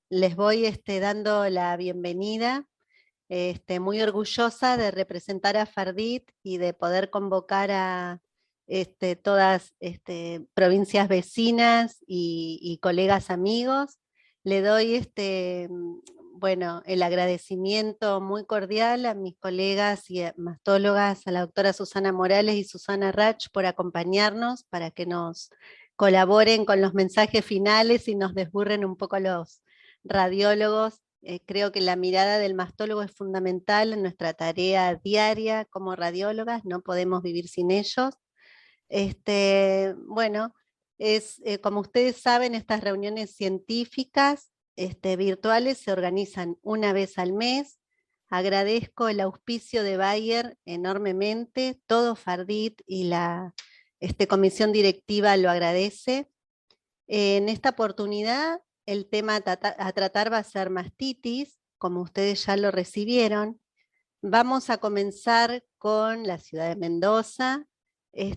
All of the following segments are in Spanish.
les voy dando la bienvenida, muy orgullosa de representar a Fardit y de poder convocar a todas provincias vecinas y colegas amigos. Le doy bueno, el agradecimiento muy cordial a mis colegas y mastólogas, a la doctora Susana Morales y Susana Rach por acompañarnos, para que nos colaboren con los mensajes finales y nos desburren un poco los radiólogos. Creo que la mirada del mastólogo es fundamental en nuestra tarea diaria como radiólogas, no podemos vivir sin ellos. Bueno, como ustedes saben, estas reuniones científicas virtuales se organizan una vez al mes. Agradezco el auspicio de Bayer enormemente, todo Fardit y la comisión directiva lo agradece. En esta oportunidad el tema a tratar va a ser mastitis, como ustedes ya lo recibieron. Vamos a comenzar con la ciudad de Mendoza,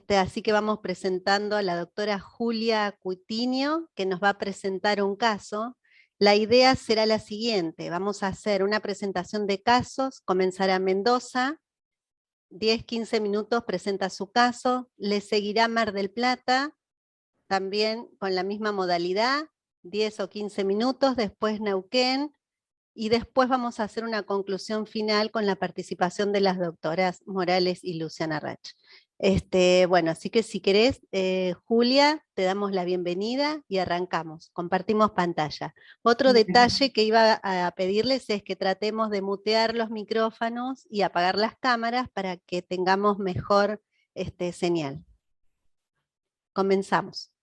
así que vamos presentando a la doctora Julia Coutinho, que nos va a presentar un caso. La idea será la siguiente: vamos a hacer una presentación de casos, comenzará Mendoza, 10-15 minutos presenta su caso, le seguirá Mar del Plata, también con la misma modalidad, 10 o 15 minutos, después Neuquén, y después vamos a hacer una conclusión final con la participación de las doctoras Morales y Luciana Rach. Bueno, así que si querés, Julia, te damos la bienvenida y arrancamos. Compartimos pantalla. Otro detalle que iba a pedirles es que tratemos de mutear los micrófonos y apagar las cámaras para que tengamos mejor señal. Comenzamos.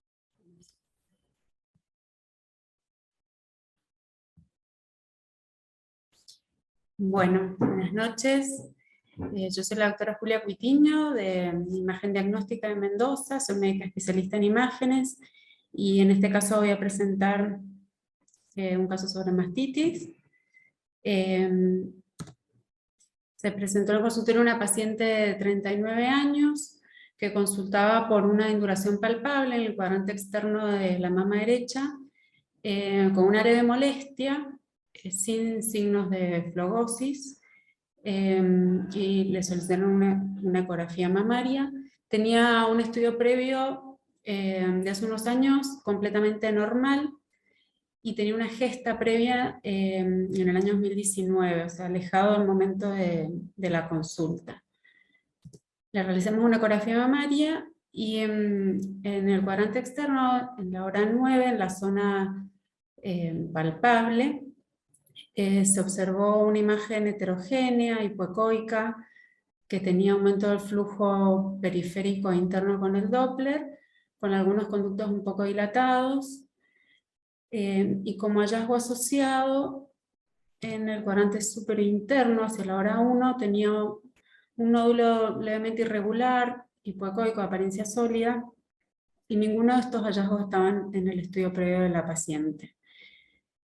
Bueno, buenas noches. Yo soy la doctora Julia Coutinho, de Imagen Diagnóstica de Mendoza, soy médica especialista en imágenes, y en este caso voy a presentar un caso sobre mastitis. Se presentó en el consultorio una paciente de 39 años que consultaba por una induración palpable en el cuadrante externo de la mama derecha, con una leve molestia, sin signos de flogosis, y le solicitaron una ecografía mamaria. Tenía un estudio previo de hace unos años completamente normal, y tenía una gesta previa en el año 2019, o sea, alejado del momento de la consulta. Le realizamos una ecografía mamaria y en el cuadrante externo, en la hora 9, en la zona palpable, se observó una imagen heterogénea, hipoecoica, que tenía aumento del flujo periférico e interno con el Doppler, con algunos conductos un poco dilatados, y como hallazgo asociado, en el cuadrante superinterno, hacia la hora 1, tenía un nódulo levemente irregular, hipoecoico, de apariencia sólida, y ninguno de estos hallazgos estaban en el estudio previo de la paciente.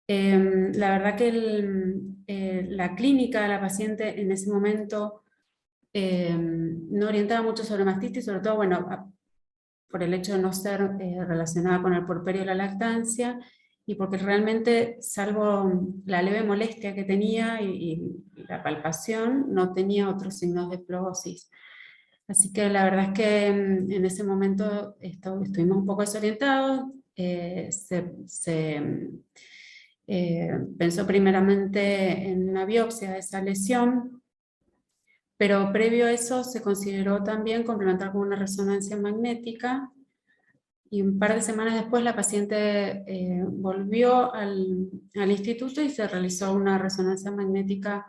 La verdad que la clínica de la paciente en ese momento no orientaba mucho sobre mastitis, sobre todo, bueno, por el hecho de no ser relacionada con el puerperio de la lactancia, y porque realmente, salvo la leve molestia que tenía y la palpación, no tenía otros signos de flogosis. Así que la verdad es que en ese momento estuvimos un poco desorientados. Pensó primeramente en una biopsia de esa lesión, pero previo a eso se consideró también complementar con una resonancia magnética, y un par de semanas después la paciente volvió al instituto y se realizó una resonancia magnética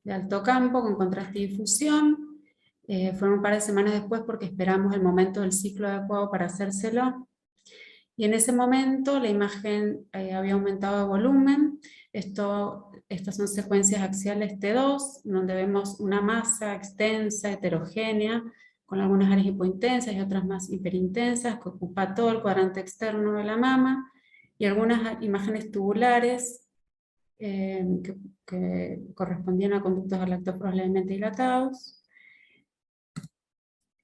de alto campo con contraste y difusión. Fueron un par de semanas después porque esperamos el momento del ciclo adecuado para hacérselo. Y en ese momento la imagen había aumentado de volumen. Estas son secuencias axiales T2, donde vemos una masa extensa, heterogénea, con algunas áreas hipointensas y otras más hiperintensas, que ocupa todo el cuadrante externo de la mama, y algunas imágenes tubulares que correspondían a conductos galactóforos levemente dilatados.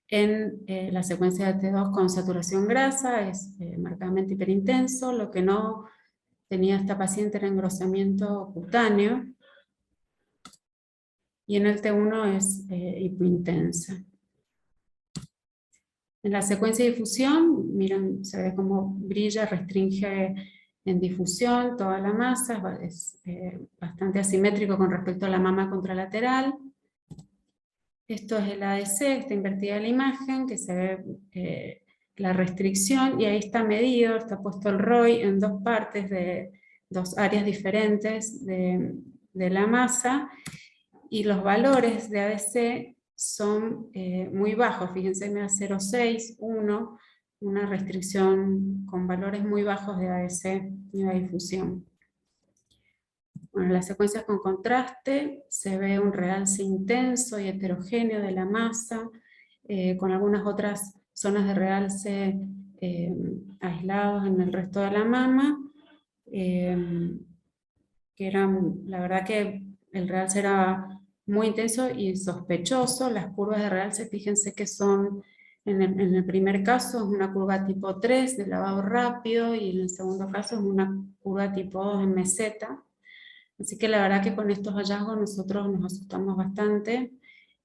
En la secuencia de T2 con saturación grasa es marcadamente hiperintenso, lo que no tenía esta paciente era engrosamiento cutáneo, y en el T1 es hipointensa. En la secuencia de difusión, miren, se ve cómo brilla, restringe en difusión toda la masa, es bastante asimétrico con respecto a la mama contralateral. Esto es el ADC, está invertida la imagen, que se ve la restricción, y ahí está medido, está puesto el ROI en dos partes, de dos áreas diferentes de la masa, y los valores de ADC son muy bajos, fíjense, 0,6, 1, una restricción con valores muy bajos de ADC y de difusión. Bueno, en las secuencias con contraste se ve un realce intenso y heterogéneo de la masa, con algunas otras zonas de realce aislados en el resto de la mama, que eran, la verdad que el realce era muy intenso y sospechoso. Las curvas de realce, fíjense que son, en el primer caso es una curva tipo 3 de lavado rápido, y en el segundo caso es una curva tipo 2 en meseta. Así que la verdad que con estos hallazgos nosotros nos asustamos bastante,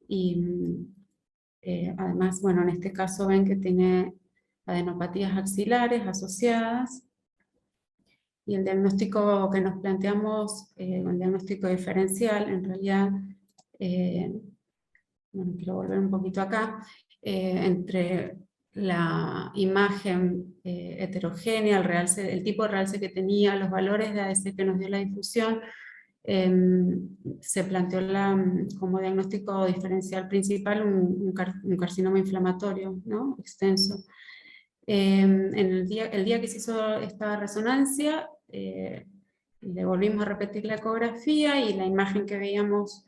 y además, bueno, en este caso ven que tiene adenopatías axilares asociadas, y el diagnóstico que nos planteamos, el diagnóstico diferencial, en realidad, bueno, quiero volver un poquito acá, entre la imagen heterogénea, el tipo de realce que tenía, los valores de ADC que nos dio la difusión, se planteó como diagnóstico diferencial principal un carcinoma inflamatorio, ¿no? Extenso. El día que se hizo esta resonancia, le volvimos a repetir la ecografía, y la imagen que veíamos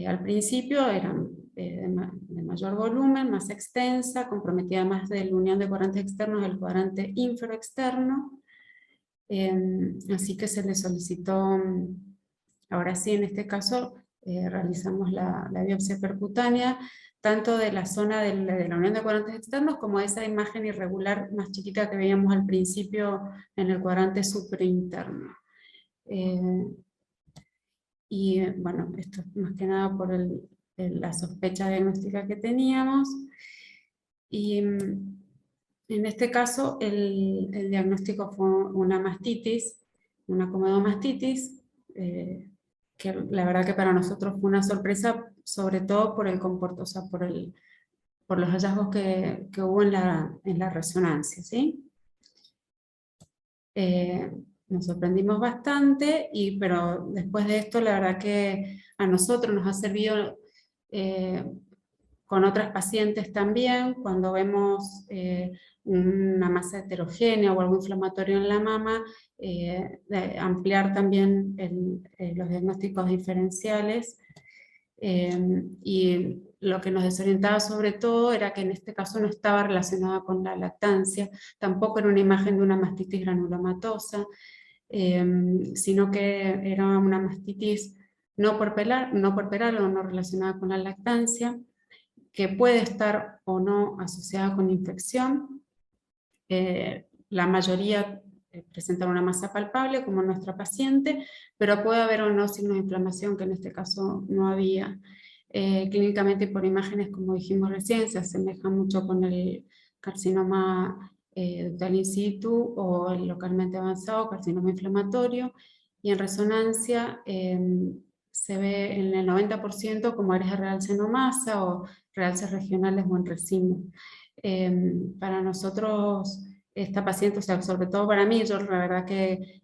al principio era de mayor volumen, más extensa, comprometida más de la unión de cuadrantes externos del cuadrante inferoexterno. Así que se le solicitó, ahora sí, en este caso, realizamos la biopsia percutánea, tanto de la zona de la unión de cuadrantes externos, como de esa imagen irregular más chiquita que veíamos al principio en el cuadrante superinterno. Y bueno, esto es más que nada por la sospecha diagnóstica que teníamos. Y en este caso el diagnóstico fue una mastitis, una comedomastitis, que la verdad que para nosotros fue una sorpresa, sobre todo por el comportamiento, o sea, por los hallazgos que hubo en la resonancia, ¿sí? Nos sorprendimos bastante, pero después de esto la verdad que a nosotros nos ha servido con otras pacientes también, cuando vemos una masa heterogénea o algo inflamatorio en la mama, de ampliar también los diagnósticos diferenciales. Y lo que nos desorientaba sobre todo era que en este caso no estaba relacionada con la lactancia, tampoco era una imagen de una mastitis granulomatosa, sino que era una mastitis no puerperal o no relacionada con la lactancia, que puede estar o no asociada con infección. La mayoría presentan una masa palpable, como nuestra paciente, pero puede haber o no signos de inflamación, que en este caso no había. Clínicamente por imágenes, como dijimos recién, se asemeja mucho con el carcinoma ductal in situ o el localmente avanzado, carcinoma inflamatorio, y en resonancia se ve en el 90% como áreas de realce no masa o realces regionales o en racimo. Para nosotros, esta paciente, o sea, sobre todo para mí, yo la verdad que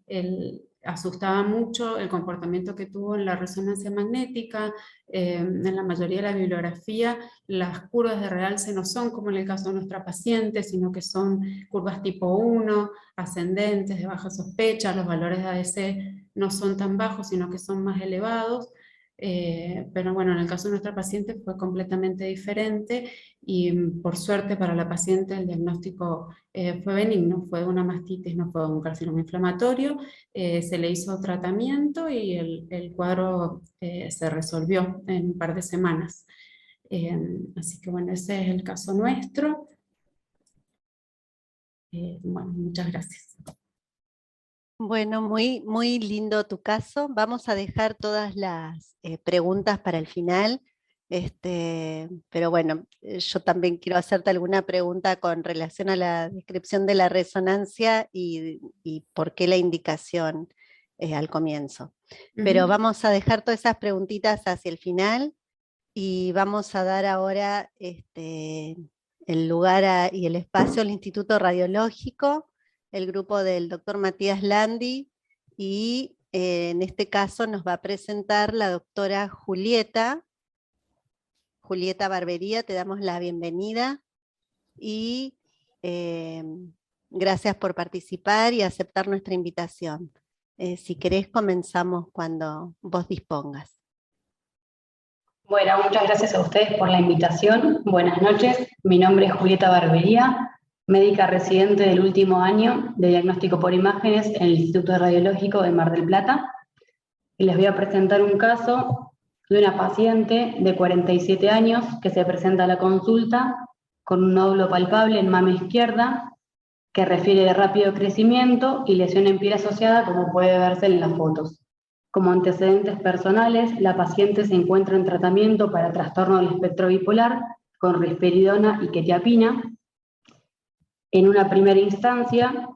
asustaba mucho el comportamiento que tuvo en la resonancia magnética. En la mayoría de la bibliografía, las curvas de realce no son como en el caso de nuestra paciente, sino que son curvas tipo 1, ascendentes, de baja sospecha. Los valores de ADC no son tan bajos, sino que son más elevados. Pero bueno, en el caso de nuestra paciente fue completamente diferente, y por suerte para la paciente el diagnóstico fue benigno, fue una mastitis, no fue un carcinoma inflamatorio. Se le hizo tratamiento y el cuadro se resolvió en un par de semanas. Así que bueno, ese es el caso nuestro. Bueno, muchas gracias. Bueno, muy lindo tu caso. Vamos a dejar todas las preguntas para el final. Pero bueno, yo también quiero hacerte alguna pregunta con relación a la descripción de la resonancia y por qué la indicación al comienzo. Pero Ujú. vamos a dejar todas esas preguntitas hacia el final y vamos a dar ahora el lugar y el espacio al Instituto Radiológico, el grupo del doctor Matías Landi, y en este caso nos va a presentar la doctora Julieta Barbería. Te damos la bienvenida y eh, gracias por participar y aceptar nuestra invitación. Si querés, comenzamos cuando vos dispongas. Bueno, muchas gracias a ustedes por la invitación. Buenas noches, mi nombre es Julieta Barbería, médica residente del último año de diagnóstico por imágenes en el Instituto Radiológico de Mar del Plata. Y les voy a presentar un caso de una paciente de 47 años que se presenta a la consulta con un nódulo palpable en mama izquierda que refiere de rápido crecimiento y lesión en piel asociada, como puede verse en las fotos. Como antecedentes personales, la paciente se encuentra en tratamiento para trastorno del espectro bipolar con risperidona y quetiapina. En una primera instancia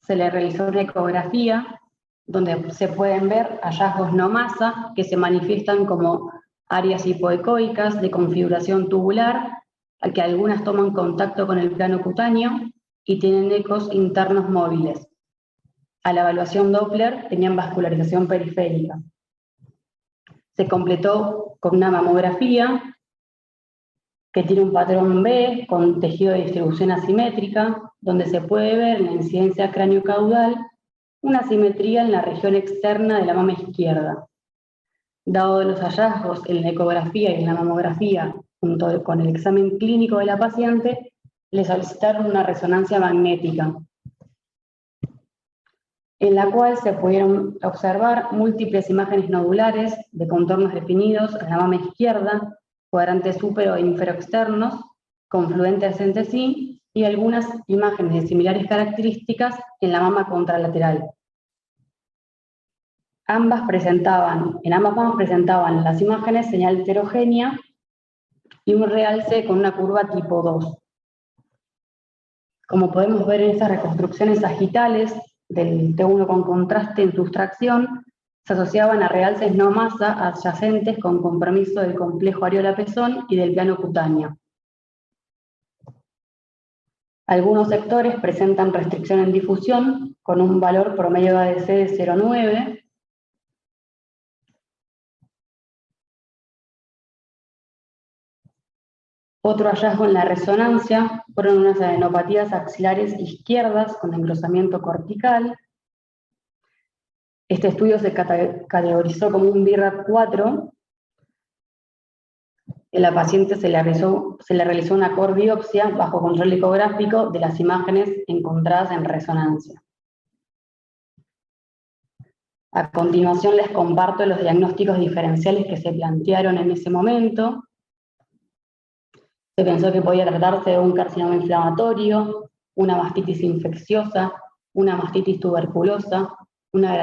se le realizó una ecografía donde se pueden ver hallazgos no masa que se manifiestan como áreas hipoecoicas de configuración tubular, al que algunas toman contacto con el plano cutáneo y tienen ecos internos móviles. A la evaluación Doppler tenían vascularización periférica. Se completó con una mamografía que tiene un patrón B con tejido de distribución asimétrica, donde se puede ver en la incidencia craniocaudal una asimetría en la región externa de la mama izquierda. Dado los hallazgos en la ecografía y en la mamografía, junto con el examen clínico de la paciente, le solicitaron una resonancia magnética, en la cual se pudieron observar múltiples imágenes nodulares de contornos definidos en la mama izquierda, cuadrantes súpero e inferoexternos, confluentes entre sí, y algunas imágenes de similares características en la mama contralateral. En ambas mamas presentaban las imágenes señal heterogénea y un realce con una curva tipo 2. Como podemos ver en estas reconstrucciones sagitales del T1 con contraste en sustracción, se asociaban a realces no masa adyacentes con compromiso del complejo areola-pezón y del plano cutáneo. Algunos sectores presentan restricción en difusión con un valor promedio de ADC de 0,9. Otro hallazgo en la resonancia fueron unas adenopatías axilares izquierdas con engrosamiento cortical. Este estudio se categorizó como un BIRAT4. A la paciente se le realizó una core-biopsia bajo control ecográfico de las imágenes encontradas en resonancia. A continuación les comparto los diagnósticos diferenciales que se plantearon en ese momento. Se pensó que podía tratarse de un carcinoma inflamatorio, una mastitis infecciosa, una mastitis tuberculosa, una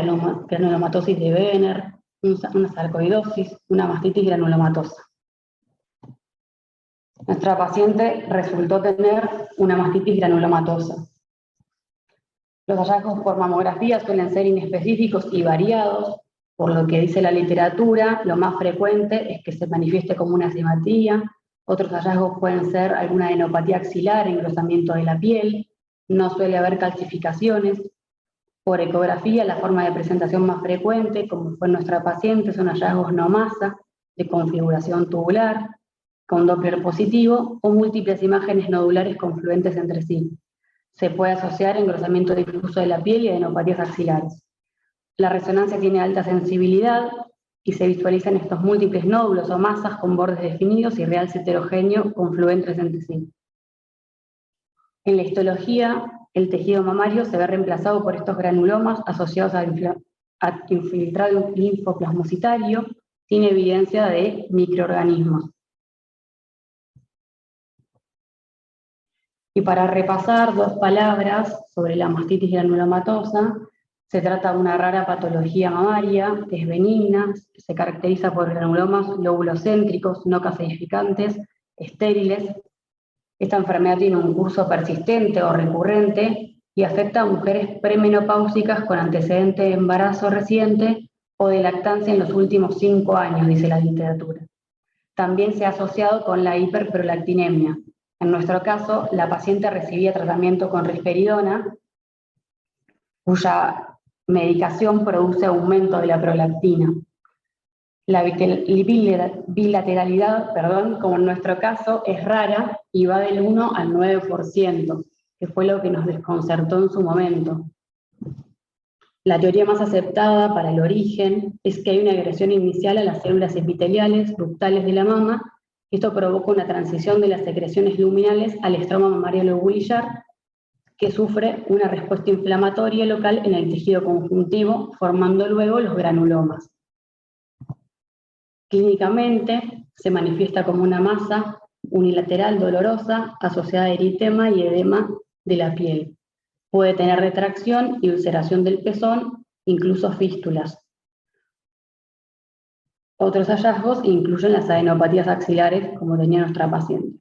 granulomatosis de Wegener, una sarcoidosis, una mastitis granulomatosa. Nuestra paciente resultó tener una mastitis granulomatosa. Los hallazgos por mamografía suelen ser inespecíficos y variados, por lo que dice la literatura, lo más frecuente es que se manifieste como una asimetría. Otros hallazgos pueden ser alguna adenopatía axilar, engrosamiento de la piel, no suele haber calcificaciones. Por ecografía, la forma de presentación más frecuente, como fue nuestra paciente, son hallazgos no masa, de configuración tubular, con Doppler positivo, o múltiples imágenes nodulares confluentes entre sí. Se puede asociar engrosamiento difuso de la piel y adenopatías axilares. La resonancia tiene alta sensibilidad y se visualizan estos múltiples nódulos o masas con bordes definidos y realce heterogéneo confluentes entre sí. En la histología, el tejido mamario se ve reemplazado por estos granulomas asociados a infiltrado linfoplasmocitario sin evidencia de microorganismos. Y para repasar dos palabras sobre la mastitis granulomatosa, Se trata de una rara patología mamaria, es benigna, se caracteriza por granulomas lóbulo-céntricos, no caseificantes, estériles. Esta enfermedad tiene un curso persistente o recurrente y afecta a mujeres premenopáusicas con antecedente de embarazo reciente o de lactancia en los últimos 5 años, dice la literatura. También se ha asociado con la hiperprolactinemia. En nuestro caso, la paciente recibía tratamiento con risperidona, cuya medicación produce aumento de la prolactina. La bilateralidad, como en nuestro caso, es rara y va del 1 al 9%, que fue lo que nos desconcertó en su momento. La teoría más aceptada para el origen es que hay una agresión inicial a las células epiteliales ductales de la mama. Esto provoca una transición de las secreciones luminales al estroma mamario lobulillar, que sufre una respuesta inflamatoria local en el tejido conjuntivo, formando luego los granulomas. Clínicamente se manifiesta como una masa unilateral dolorosa asociada a eritema y edema de la piel. Puede tener retracción y ulceración del pezón, incluso fístulas. Otros hallazgos incluyen las adenopatías axilares, como tenía nuestra paciente.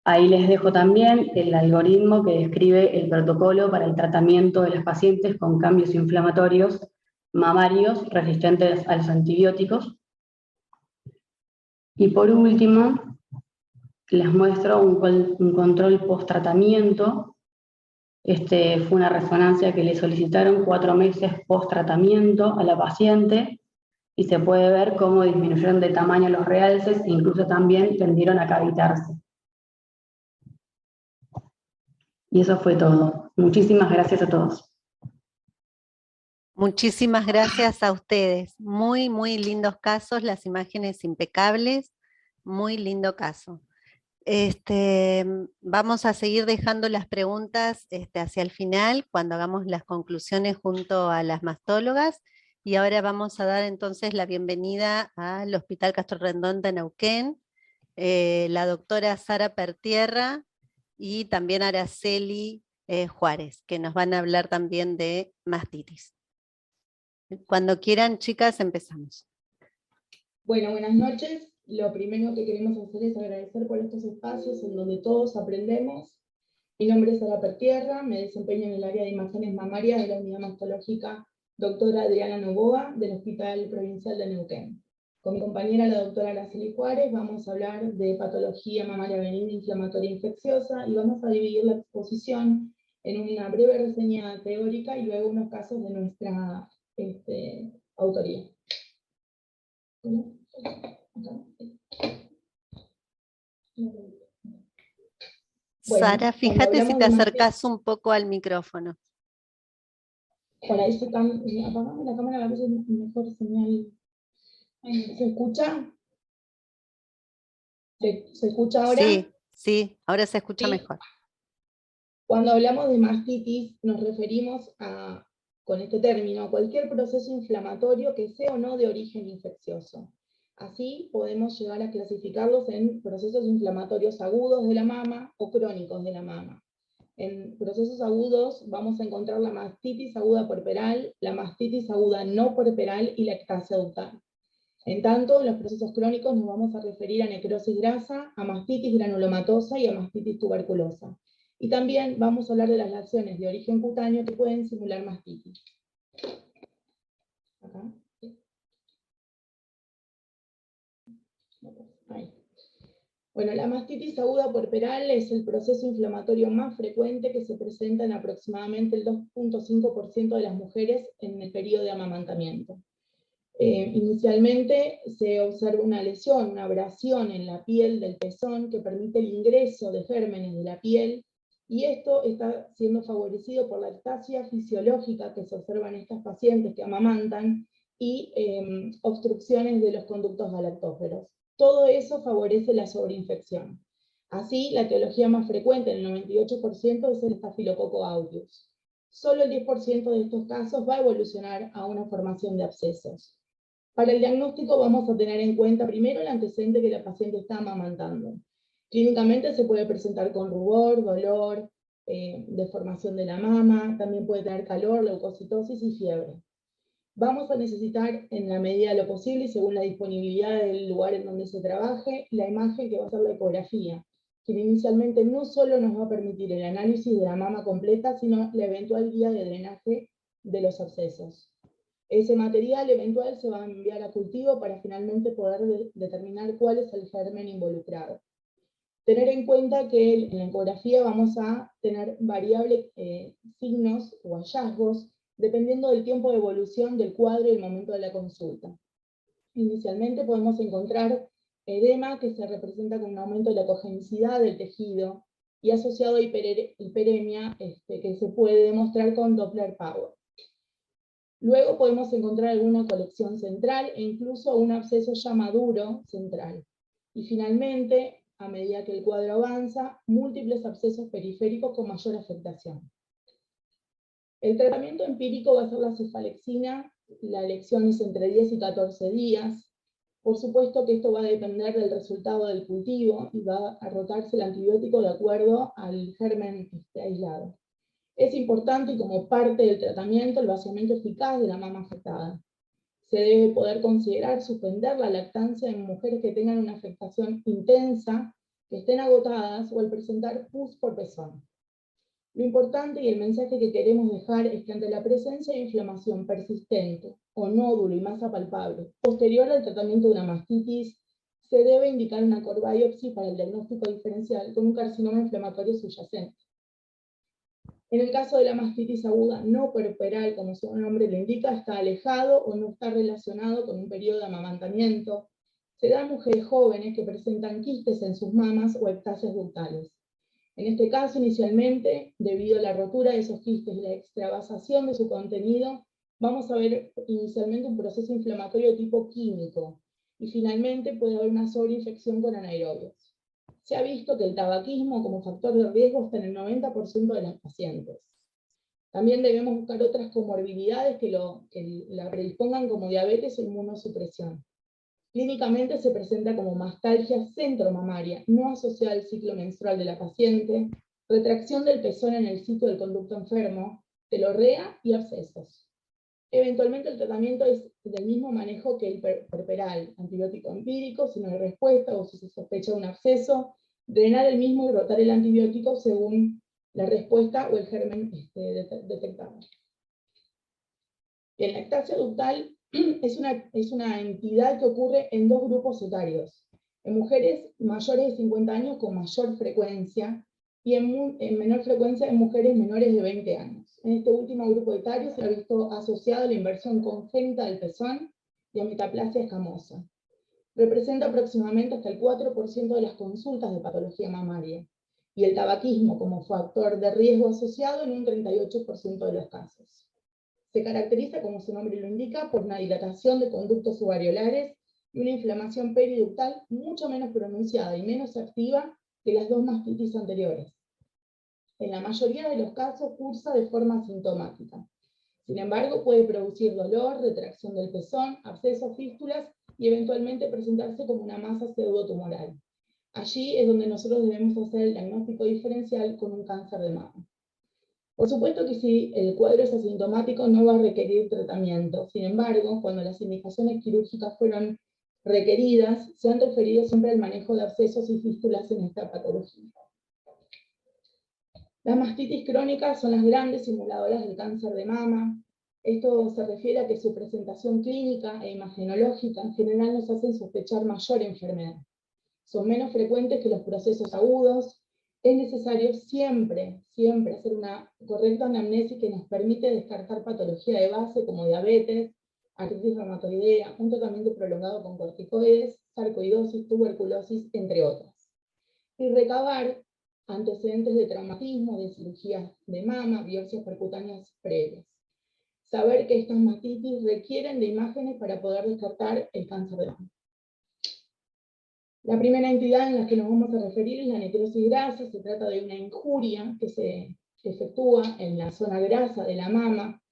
Ahí les dejo también el algoritmo que describe el protocolo para el tratamiento de las pacientes con cambios inflamatorios mamarios resistentes a los antibióticos. Y por último, les muestro un control post-tratamiento. Fue una resonancia que le solicitaron 4 meses post-tratamiento a la paciente y se puede ver cómo disminuyeron de tamaño los realces e incluso también tendieron a cavitarse. Y eso fue todo. Muchísimas gracias a todos. Muchísimas gracias a ustedes. Muy, muy lindos casos, las imágenes impecables. Muy lindo caso. Vamos a seguir dejando las preguntas hacia el final, cuando hagamos las conclusiones junto a las mastólogas. Y ahora vamos a dar entonces la bienvenida al Hospital Castro Rendón de Neuquén, la doctora Sara Pertierra y también Araceli Juárez, que nos van a hablar también de mastitis. Cuando quieran, chicas, empezamos. Bueno, buenas noches. Lo primero que queremos hacer es agradecer por estos espacios en donde todos aprendemos. Mi nombre es Sara Pertierra, me desempeño en el área de imágenes mamarias de la unidad mastológica doctora Adriana Novoa del Hospital Provincial de Neuquén. Con mi compañera, la doctora Araceli Juárez, vamos a hablar de patología mamaria benigna inflamatoria infecciosa y vamos a dividir la exposición en una breve reseña teórica y luego unos casos de nuestra autoría. Sara, fíjate si te acercas un poco al micrófono. Por ahí apagame la cámara, a veces es mejor señal. ¿Se escucha? ¿Se escucha ahora? Sí, ahora se escucha mejor. Cuando hablamos de mastitis, nos referimos con este término, a cualquier proceso inflamatorio que sea o no de origen infeccioso. Así podemos llegar a clasificarlos en procesos inflamatorios agudos de la mama o crónicos de la mama. En procesos agudos vamos a encontrar la mastitis aguda puerperal, la mastitis aguda no puerperal y la ectasia ductal. En tanto, en los procesos crónicos nos vamos a referir a necrosis grasa, a mastitis granulomatosa y a mastitis tuberculosa. Y también vamos a hablar de las lesiones de origen cutáneo que pueden simular mastitis. Acá. Ahí. Bueno, la mastitis aguda puerperal es el proceso inflamatorio más frecuente que se presenta en aproximadamente el 2.5% de las mujeres en el periodo de amamantamiento. Inicialmente se observa una lesión, una abrasión en la piel del pezón que permite el ingreso de gérmenes de la piel, y esto está siendo favorecido por la ectasia fisiológica que se observa en estas pacientes que amamantan y obstrucciones de los conductos galactóferos. Todo eso favorece la sobreinfección. Así, la etiología más frecuente, en el 98%, es el Staphylococcus aureus. Solo el 10% de estos casos va a evolucionar a una formación de abscesos. Para el diagnóstico vamos a tener en cuenta primero el antecedente que la paciente está amamantando. Clínicamente se puede presentar con rubor, dolor, deformación de la mama, también puede tener calor, leucocitosis y fiebre. Vamos a necesitar, en la medida de lo posible y según la disponibilidad del lugar en donde se trabaje, la imagen que va a ser la ecografía, que inicialmente no solo nos va a permitir el análisis de la mama completa, sino la eventual guía de drenaje de los abscesos. Ese material eventual se va a enviar a cultivo para finalmente poder determinar cuál es el germen involucrado. Tener en cuenta que en la ecografía vamos a tener variables signos o hallazgos dependiendo del tiempo de evolución del cuadro y el momento de la consulta. Inicialmente podemos encontrar edema que se representa con un aumento de la cogenicidad del tejido y asociado a hiperemia que se puede demostrar con Doppler Power. Luego podemos encontrar alguna colección central e incluso un absceso ya maduro central. Y finalmente, a medida que el cuadro avanza, múltiples abscesos periféricos con mayor afectación. El tratamiento empírico va a ser la cefalexina, la elección es entre 10 y 14 días. Por supuesto que esto va a depender del resultado del cultivo y va a rotarse el antibiótico de acuerdo al germen aislado. Es importante y como parte del tratamiento el vaciamiento eficaz de la mama afectada. Se debe poder considerar suspender la lactancia en mujeres que tengan una afectación intensa, que estén agotadas o al presentar pus por pezón. Lo importante y el mensaje que queremos dejar es que ante la presencia de inflamación persistente o nódulo y masa palpable posterior al tratamiento de una mastitis, se debe indicar una core biopsy para el diagnóstico diferencial con un carcinoma inflamatorio subyacente. En el caso de la mastitis aguda no puerperal, como su nombre lo indica, está alejado o no está relacionado con un periodo de amamantamiento. Se da en mujeres jóvenes que presentan quistes en sus mamas o ectasias ductales. En este caso, inicialmente, debido a la rotura de esos quistes y la extravasación de su contenido, vamos a ver inicialmente un proceso inflamatorio de tipo químico, y finalmente puede haber una sobreinfección con anaerobios. Se ha visto que el tabaquismo como factor de riesgo está en el 90% de las pacientes. También debemos buscar otras comorbilidades que la predispongan como diabetes o inmunosupresión. Clínicamente se presenta como mastalgia centromamaria, no asociada al ciclo menstrual de la paciente, retracción del pezón en el sitio del conducto enfermo, telorrea y abscesos. Eventualmente el tratamiento es del mismo manejo que el puerperal, antibiótico empírico, si no hay respuesta o si se sospecha un absceso, drenar el mismo y rotar el antibiótico según la respuesta o el germen detectado. La ectasia ductal es una entidad que ocurre en dos grupos etarios, en mujeres mayores de 50 años con mayor frecuencia y en menor frecuencia en mujeres menores de 20 años. En este último grupo etario se ha visto asociado a la inversión congénita del pezón y a metaplasia escamosa. Representa aproximadamente hasta el 4% de las consultas de patología mamaria, y el tabaquismo como factor de riesgo asociado en un 38% de los casos. Se caracteriza, como su nombre lo indica, por una dilatación de conductos subareolares y una inflamación periductal mucho menos pronunciada y menos activa que las dos mastitis anteriores. En la mayoría de los casos cursa de forma asintomática. Sin embargo, puede producir dolor, retracción del pezón, abscesos, fístulas y eventualmente presentarse como una masa pseudotumoral. Allí es donde nosotros debemos hacer el diagnóstico diferencial con un cáncer de mama. Por supuesto que si el cuadro es asintomático no va a requerir tratamiento. Sin embargo, cuando las indicaciones quirúrgicas fueron requeridas, se han referido siempre al manejo de abscesos y fístulas en esta patología. Las mastitis crónicas son las grandes simuladoras del cáncer de mama. Esto se refiere a que su presentación clínica e imagenológica en general nos hacen sospechar mayor enfermedad. Son menos frecuentes que los procesos agudos. Es necesario siempre hacer una correcta anamnesis que nos permite descartar patología de base como diabetes, artritis reumatoidea, un tratamiento prolongado con corticoides, sarcoidosis, tuberculosis, entre otras. Y recabar antecedentes de traumatismo, de cirugías de mama, biopsias percutáneas previas. Saber que estas mastitis requieren de imágenes para poder descartar el cáncer de mama. La primera entidad en la que nos vamos a referir es la necrosis grasa. Se trata de una injuria que se efectúa en la zona grasa de la mama.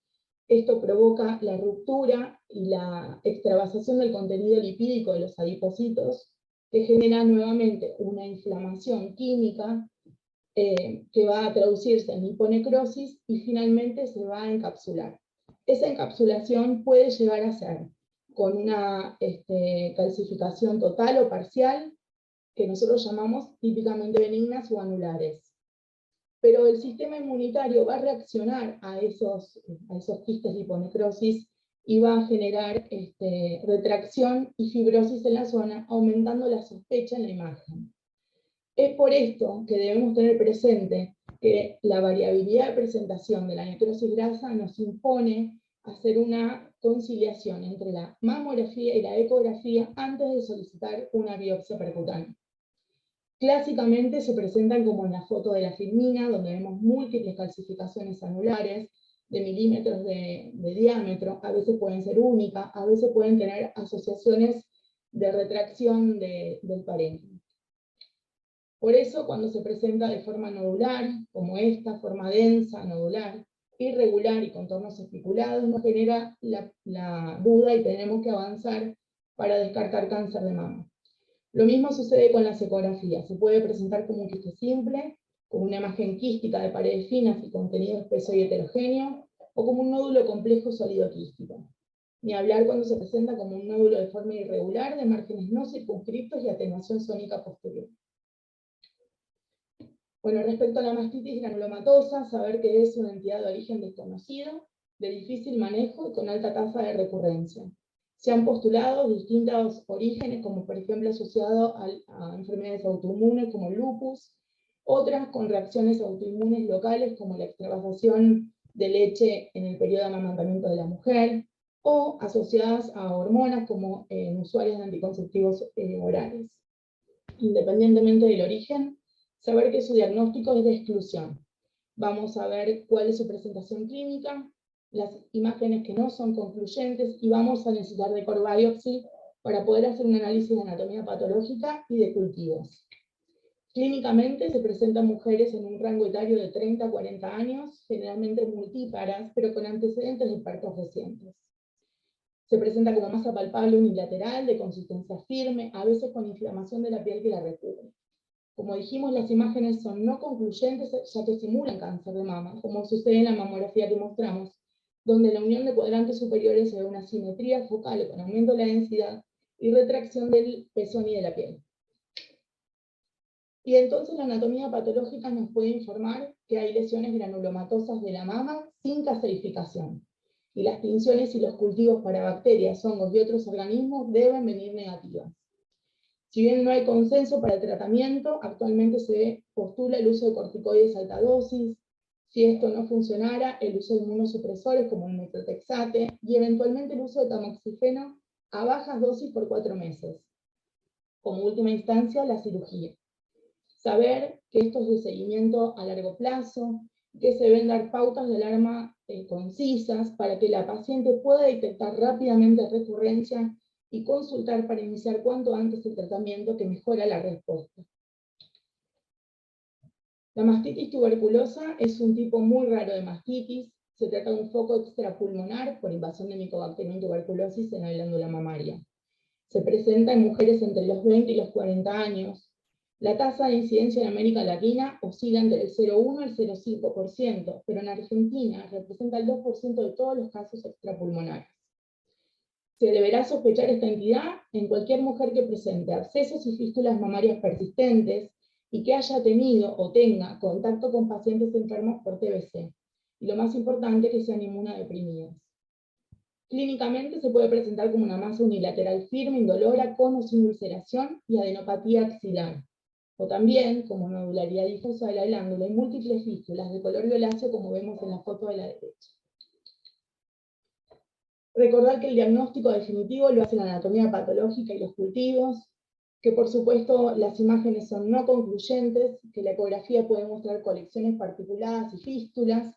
Esto provoca la ruptura y la extravasación del contenido lipídico de los adipocitos, que genera nuevamente una inflamación química que va a traducirse en hiponecrosis y finalmente se va a encapsular. Esa encapsulación puede llegar a ser con una calcificación total o parcial, que nosotros llamamos típicamente benignas o anulares. Pero el sistema inmunitario va a reaccionar a esos quistes de hiponecrosis y va a generar retracción y fibrosis en la zona, aumentando la sospecha en la imagen. Es por esto que debemos tener presente que la variabilidad de presentación de la necrosis grasa nos impone hacer una conciliación entre la mamografía y la ecografía antes de solicitar una biopsia percutánea. Clásicamente se presentan como en la foto de la filmina, donde vemos múltiples calcificaciones anulares de milímetros de diámetro, a veces pueden ser únicas, a veces pueden tener asociaciones de retracción del parénquima. Por eso, cuando se presenta de forma nodular, como esta, forma densa, nodular, irregular y contornos espiculados, nos genera la duda y tenemos que avanzar para descartar cáncer de mama. Lo mismo sucede con las ecografías. Se puede presentar como un quiste simple, como una imagen quística de paredes finas y contenido espeso y heterogéneo, o como un nódulo complejo sólido quístico. Ni hablar cuando se presenta como un nódulo de forma irregular, de márgenes no circunscriptos y atenuación sónica posterior. Bueno, respecto a la mastitis granulomatosa, saber que es una entidad de origen desconocido, de difícil manejo y con alta tasa de recurrencia. Se han postulado distintos orígenes, como por ejemplo asociado a enfermedades autoinmunes como el lupus, otras con reacciones autoinmunes locales como la extravasación de leche en el periodo de amamantamiento de la mujer, o asociadas a hormonas como en usuarios de anticonceptivos orales. Independientemente del origen, saber que su diagnóstico es de exclusión. Vamos a ver cuál es su presentación clínica, las imágenes que no son concluyentes, y vamos a necesitar de core biopsy para poder hacer un análisis de anatomía patológica y de cultivos. Clínicamente se presentan mujeres en un rango etario de 30 a 40 años, generalmente multíparas, pero con antecedentes de partos recientes. Se presenta como masa palpable unilateral, de consistencia firme, a veces con inflamación de la piel que la recubre. Como dijimos, las imágenes son no concluyentes, ya que simulan cáncer de mama, como sucede en la mamografía que mostramos, donde la unión de cuadrantes superiores se ve una simetría focal con aumento de la densidad y retracción del pezón y de la piel. Y entonces la anatomía patológica nos puede informar que hay lesiones granulomatosas de la mama sin caserificación, y las tinciones y los cultivos para bacterias, hongos y otros organismos deben venir negativas. Si bien no hay consenso para el tratamiento, actualmente se postula el uso de corticoides alta dosis. Si esto no funcionara, el uso de inmunosupresores como el metotrexate, y eventualmente el uso de tamoxifeno a bajas dosis por 4 meses. Como última instancia, la cirugía. Saber que esto es de seguimiento a largo plazo, que se deben dar pautas de alarma concisas para que la paciente pueda detectar rápidamente recurrencia y consultar para iniciar cuanto antes el tratamiento que mejora la respuesta. La mastitis tuberculosa es un tipo muy raro de mastitis. Se trata de un foco extrapulmonar por invasión de Mycobacterium tuberculosis en la glándula mamaria. Se presenta en mujeres entre los 20 y los 40 años. La tasa de incidencia en América Latina oscila entre el 0,1 y el 0,5%, pero en Argentina representa el 2% de todos los casos extrapulmonares. Se deberá sospechar esta entidad en cualquier mujer que presente abscesos y fístulas mamarias persistentes y que haya tenido o tenga contacto con pacientes enfermos por TBC. Y lo más importante, que sean inmunodeprimidas. Clínicamente se puede presentar como una masa unilateral firme, indolora, con o sin ulceración y adenopatía axilar. O también como nodularidad difusa de la glándula y múltiples fístulas de color violáceo, como vemos en la foto de la derecha. Recordar que el diagnóstico definitivo lo hace la anatomía patológica y los cultivos, que por supuesto las imágenes son no concluyentes, que la ecografía puede mostrar colecciones particuladas y fístulas,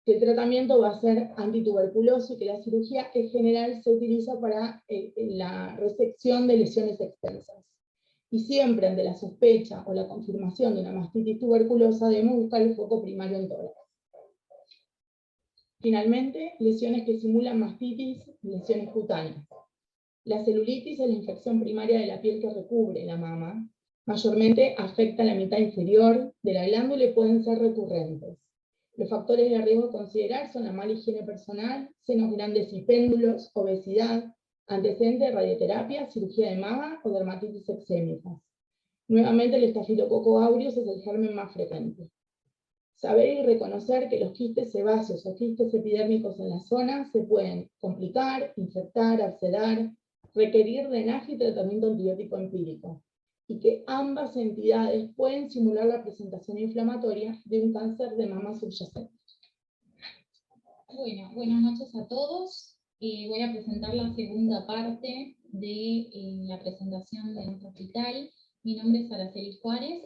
que el tratamiento va a ser antituberculoso y que la cirugía en general se utiliza para la resección de lesiones extensas. Y siempre ante la sospecha o la confirmación de una mastitis tuberculosa debemos buscar el foco primario en tórax. Finalmente, lesiones que simulan mastitis, lesiones cutáneas. La celulitis es la infección primaria de la piel que recubre la mama, Mayormente afecta la mitad inferior de la glándula y pueden ser recurrentes. Los factores de riesgo a considerar son la mala higiene personal, senos grandes y péndulos, obesidad, antecedente de radioterapia, cirugía de mama o dermatitis eczémicas. Nuevamente, el estafilococo aureus es el germen más frecuente. Saber y reconocer que los quistes sebáceos o quistes epidérmicos en la zona se pueden complicar, infectar, abscedar, requerir drenaje y tratamiento antibiótico empírico, y que ambas entidades pueden simular la presentación inflamatoria de un cáncer de mama subyacente. Bueno, buenas noches a todos. Voy a presentar la segunda parte de la presentación de nuestro hospital. Mi nombre es Araceli Juárez,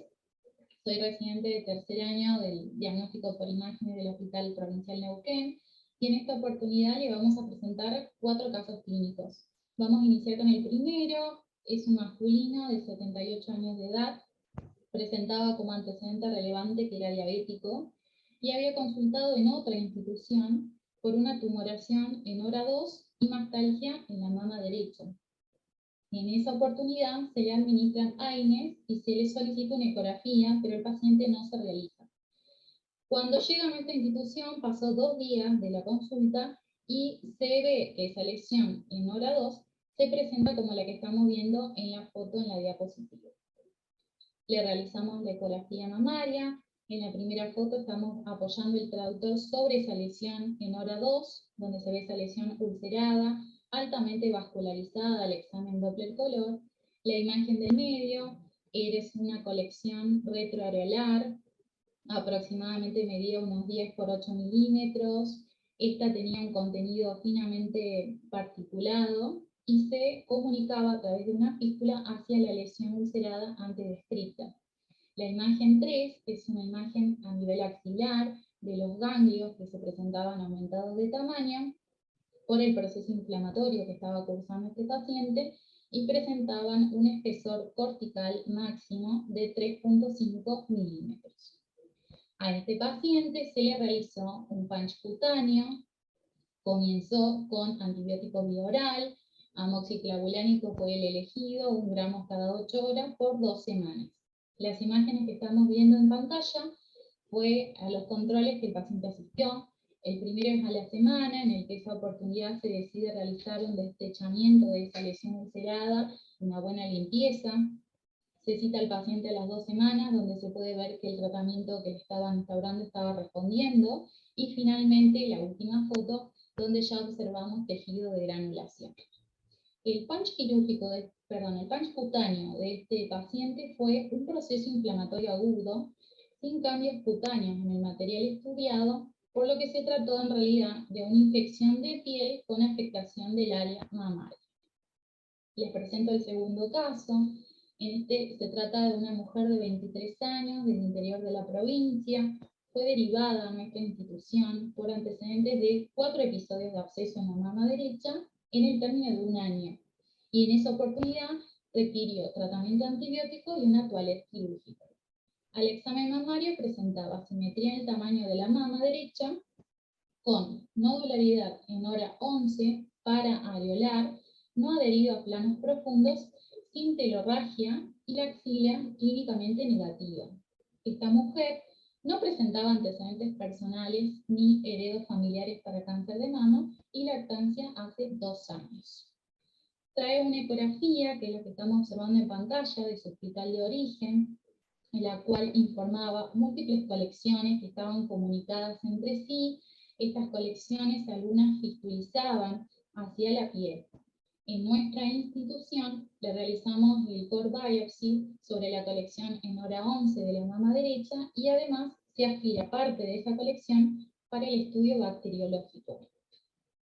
soy residente de tercer año del diagnóstico por imágenes del Hospital Provincial Neuquén, y en esta oportunidad le vamos a presentar 4 casos clínicos. Vamos a iniciar con el primero. Es un masculino de 78 años de edad, presentaba como antecedente relevante que era diabético, y había consultado en otra institución por una tumoración en hora 2 y mastalgia en la mama derecha. En esa oportunidad se le administran AINES y se le solicita una ecografía, pero el paciente no se realiza. Cuando llega a nuestra institución, pasó 2 días de la consulta y se ve que esa lesión en hora 2 se presenta como la que estamos viendo en la foto en la diapositiva. Le realizamos la ecografía mamaria. En la primera foto estamos apoyando el traductor sobre esa lesión en hora 2, donde se ve esa lesión ulcerada, altamente vascularizada al examen Doppler color. La imagen del medio es una colección retroareolar, aproximadamente medía unos 10 por 8 milímetros. Esta tenía un contenido finamente particulado y se comunicaba a través de una fístula hacia la lesión ulcerada antes descrita. La imagen 3 es una imagen a nivel axilar de los ganglios que se presentaban aumentados de tamaño por el proceso inflamatorio que estaba cursando este paciente y presentaban un espesor cortical máximo de 3.5 milímetros. A este paciente se le realizó un punch cutáneo, comenzó con antibiótico bioral, amoxiclavulánico fue el elegido, 1 gramo cada 8 horas por 2 semanas. Las imágenes que estamos viendo en pantalla fue a los controles que el paciente asistió. El primero es a la semana, en el que esa oportunidad se decide realizar un destechamiento de esa lesión ulcerada, una buena limpieza. Se cita al paciente a las 2 semanas, donde se puede ver que el tratamiento que le estaban instaurando estaba respondiendo. Y finalmente la última foto, donde ya observamos tejido de granulación. El punch cutáneo de este paciente fue un proceso inflamatorio agudo, sin cambios cutáneos en el material estudiado, por lo que se trató en realidad de una infección de piel con afectación del área mamaria. Les presento el segundo caso. En este se trata de una mujer de 23 años del interior de la provincia. Fue derivada a nuestra institución por antecedentes de 4 episodios de absceso en la mama derecha en el término de 1 año. Y en esa oportunidad requirió tratamiento antibiótico y una toaleta quirúrgica. Al examen mamario presentaba simetría en el tamaño de la mama derecha, con nodularidad en hora 11, para-areolar, no adherido a planos profundos, sin telorragia y la axila clínicamente negativa. Esta mujer no presentaba antecedentes personales ni heredos familiares para cáncer de mama y lactancia hace 2 años. Trae una ecografía, que es la que estamos observando en pantalla, de su hospital de origen, en la cual informaba múltiples colecciones que estaban comunicadas entre sí. Estas colecciones, algunas fistulizaban hacia la piel. En nuestra institución le realizamos el core biopsy sobre la colección en hora 11 de la mama derecha, y además se aspira parte de esa colección para el estudio bacteriológico.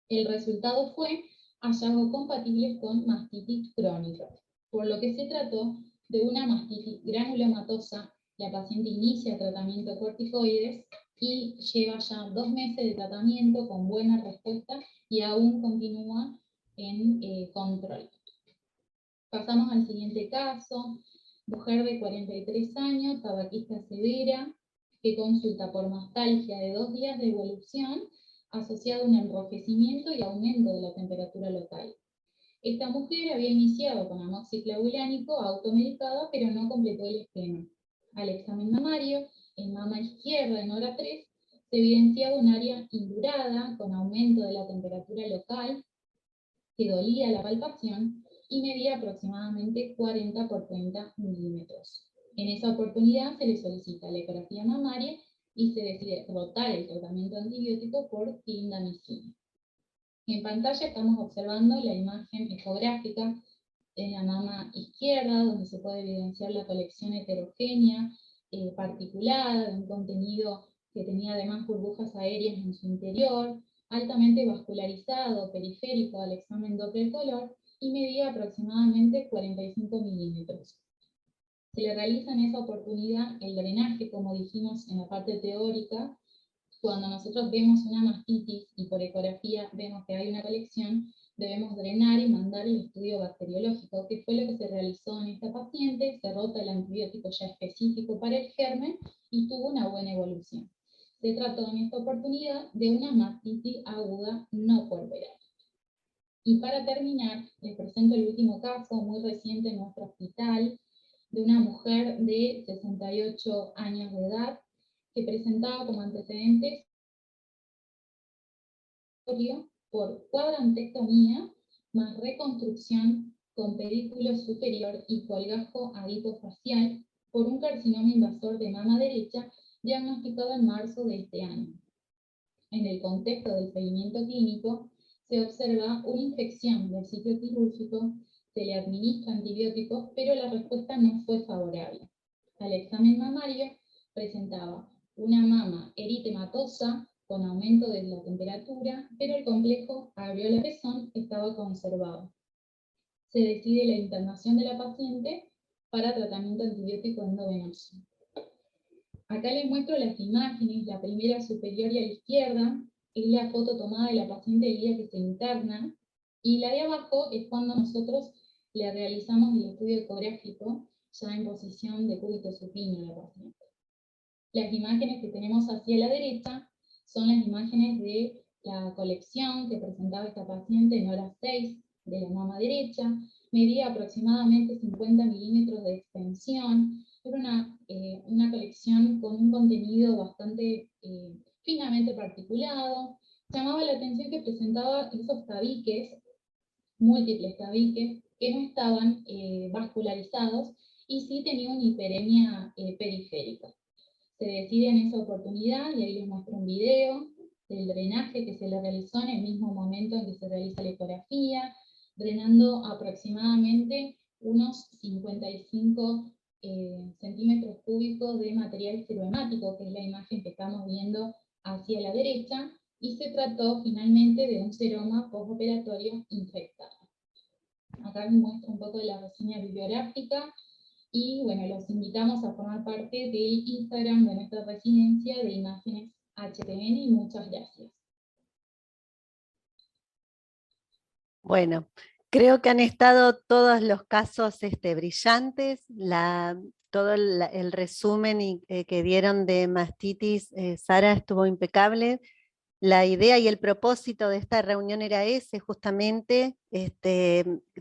El resultado fue hallazgo compatible con mastitis crónica, por lo que se trató de una mastitis granulomatosa. La paciente inicia tratamiento de corticoides y lleva ya 2 meses de tratamiento con buena respuesta y aún continúa en control. Pasamos al siguiente caso. Mujer de 43 años, tabaquista severa, que consulta por mastalgia de 2 días de evolución asociado a un enrojecimiento y aumento de la temperatura local. Esta mujer había iniciado con amoxiclavulánico automedicada, pero no completó el esquema. Al examen mamario, en mama izquierda en hora 3, se evidenciaba un área indurada con aumento de la temperatura local, que dolía la palpación y medía aproximadamente 40 por 30 milímetros. En esa oportunidad se le solicita la ecografía mamaria y se decide rotar el tratamiento antibiótico por clindamicina. En pantalla estamos observando la imagen ecográfica en la mama izquierda, donde se puede evidenciar la colección heterogénea, particulada, de un contenido que tenía además burbujas aéreas en su interior, altamente vascularizado, periférico al examen Doppler color, y medía aproximadamente 45 milímetros. Se le realiza en esa oportunidad el drenaje, como dijimos en la parte teórica. Cuando nosotros vemos una mastitis y por ecografía vemos que hay una colección, debemos drenar y mandar el estudio bacteriológico, que fue lo que se realizó en esta paciente. Se rota el antibiótico ya específico para el germen y tuvo una buena evolución. Se trató en esta oportunidad de una mastitis aguda no pulmonar. Y para terminar, les presento el último caso, muy reciente en nuestro hospital, de una mujer de 68 años de edad, que presentaba como antecedentes por cuadrantectomía más reconstrucción con pedículo superior y colgajo adipofacial por un carcinoma invasor de mama derecha diagnosticado en marzo de este año. En el contexto del seguimiento clínico se observa una infección del sitio quirúrgico, se le administra antibióticos, pero la respuesta no fue favorable. Al examen mamario presentaba una mama eritematosa con aumento de la temperatura, pero el complejo alveolar-pezón estaba conservado. Se decide la internación de la paciente para tratamiento antibiótico endovenoso. Acá les muestro las imágenes, la primera superior y a la izquierda es la foto tomada de la paciente el día que se interna, y la de abajo es cuando nosotros le realizamos el estudio ecográfico ya en posición de cúbito supino a la paciente. Las imágenes que tenemos hacia la derecha son las imágenes de la colección que presentaba esta paciente en hora 6 de la mama derecha, medía aproximadamente 50 milímetros de extensión, era una colección con un contenido bastante finamente particulado. Llamaba la atención que presentaba esos tabiques, múltiples tabiques, que no estaban vascularizados y sí tenía una hiperemia periférica. Se decide en esa oportunidad, y ahí les muestro un video del drenaje que se le realizó en el mismo momento en que se realiza la ecografía, drenando aproximadamente unos 55 centímetros cúbicos de material serohemático, que es la imagen que estamos viendo hacia la derecha, y se trató finalmente de un seroma postoperatorio infectado. Acá les muestro un poco de la reseña bibliográfica. Y bueno, los invitamos a formar parte del Instagram de nuestra residencia de imágenes HTN, y muchas gracias. Bueno, creo que han estado todos los casos brillantes, todo el resumen que dieron de mastitis, Sara, estuvo impecable. La idea y el propósito de esta reunión era ese, justamente,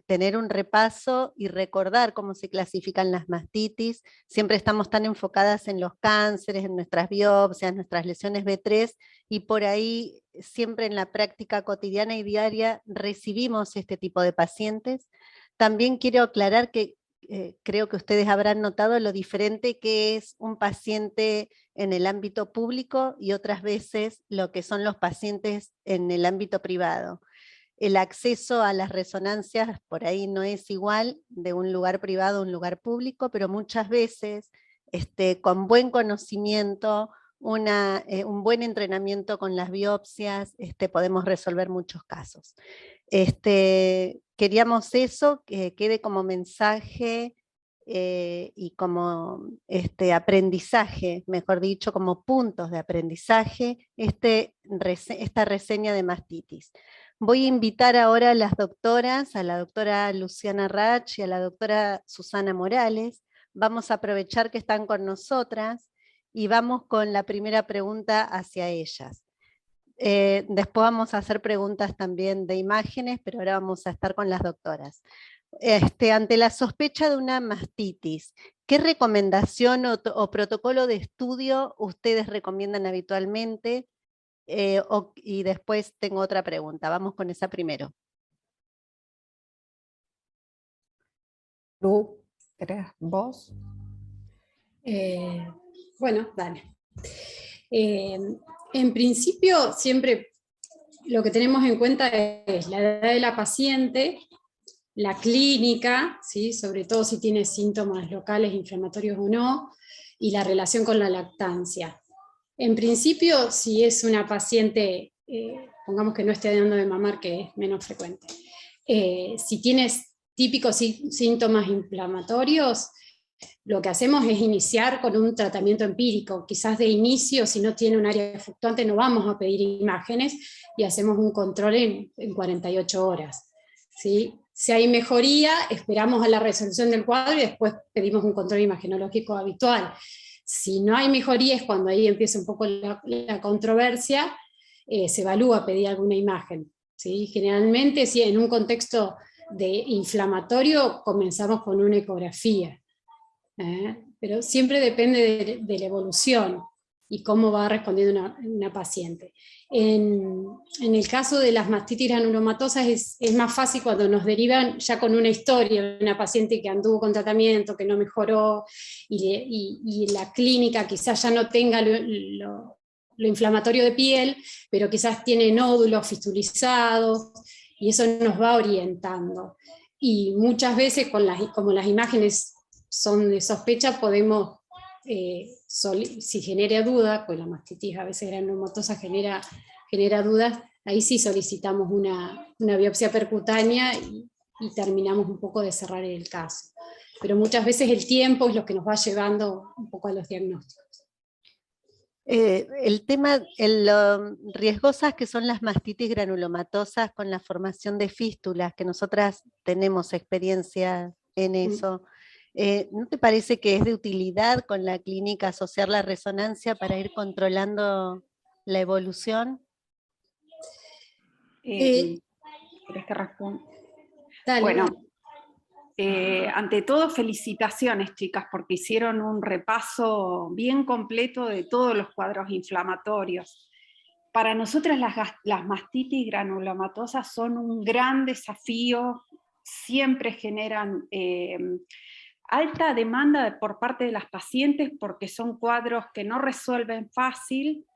tener un repaso y recordar cómo se clasifican las mastitis. Siempre estamos tan enfocadas en los cánceres, en nuestras biopsias, nuestras lesiones B3, y por ahí siempre en la práctica cotidiana y diaria recibimos este tipo de pacientes. También quiero aclarar que creo que ustedes habrán notado lo diferente que es un paciente en el ámbito público y otras veces lo que son los pacientes en el ámbito privado. El acceso a las resonancias por ahí no es igual de un lugar privado a un lugar público, pero muchas veces con buen conocimiento, un buen entrenamiento con las biopsias, podemos resolver muchos casos. Queríamos eso, que quede como mensaje y como aprendizaje, mejor dicho, como puntos de aprendizaje, esta reseña de mastitis. Voy a invitar ahora a las doctoras, a la doctora Luciana Rach y a la doctora Susana Morales. Vamos a aprovechar que están con nosotras y vamos con la primera pregunta hacia ellas. Después vamos a hacer preguntas también de imágenes, pero ahora vamos a estar con las doctoras. Ante la sospecha de una mastitis, ¿qué recomendación o protocolo de estudio ustedes recomiendan habitualmente? Y después tengo otra pregunta. Vamos con esa primero. Lu, ¿querés vos? Bueno, dale. En principio, siempre lo que tenemos en cuenta es la edad de la paciente, la clínica, ¿sí? Sobre todo si tiene síntomas locales inflamatorios o no, y la relación con la lactancia. En principio, si es una paciente, pongamos que no esté dando de mamar, que es menos frecuente, si tienes típicos síntomas inflamatorios, lo que hacemos es iniciar con un tratamiento empírico. Quizás de inicio, si no tiene un área fluctuante, no vamos a pedir imágenes y hacemos un control en 48 horas. ¿Sí? Si hay mejoría, esperamos a la resolución del cuadro y después pedimos un control imagenológico habitual. Si no hay mejoría es cuando ahí empieza un poco la controversia, se evalúa pedir alguna imagen. ¿Sí? Generalmente, si en un contexto de inflamatorio, comenzamos con una ecografía. Pero siempre depende de la evolución y cómo va respondiendo una paciente. En el caso de las mastitis granulomatosas es más fácil cuando nos derivan ya con una historia de una paciente que anduvo con tratamiento, que no mejoró, y la clínica quizás ya no tenga lo inflamatorio de piel, pero quizás tiene nódulos fistulizados, y eso nos va orientando. Y muchas veces, como las imágenes son de sospecha, podemos, si genera duda, pues la mastitis a veces granulomatosa genera dudas, ahí sí solicitamos una biopsia percutánea y terminamos un poco de cerrar el caso. Pero muchas veces el tiempo es lo que nos va llevando un poco a los diagnósticos. El tema, lo riesgosas que son las mastitis granulomatosas con la formación de fístulas, que nosotras tenemos experiencia en eso. ¿No te parece que es de utilidad con la clínica asociar la resonancia para ir controlando la evolución? ¿Querés que responda? Dale. Bueno, ante todo felicitaciones, chicas, porque hicieron un repaso bien completo de todos los cuadros inflamatorios. Para nosotras las mastitis granulomatosas son un gran desafío, siempre generan alta demanda por parte de las pacientes porque son cuadros que no resuelven fácil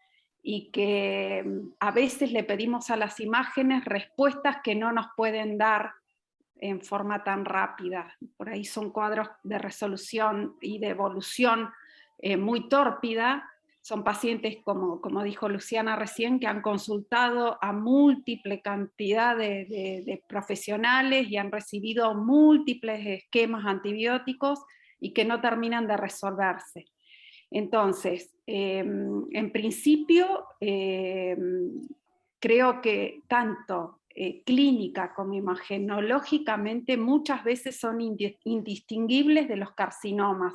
y que a veces le pedimos a las imágenes respuestas que no nos pueden dar en forma tan rápida. Por ahí son cuadros de resolución y de evolución muy tórpida. Son pacientes, como dijo Luciana recién, que han consultado a múltiple cantidad de profesionales y han recibido múltiples esquemas antibióticos y que no terminan de resolverse. Entonces, en principio, creo que tanto clínica como imagenológicamente muchas veces son indistinguibles de los carcinomas.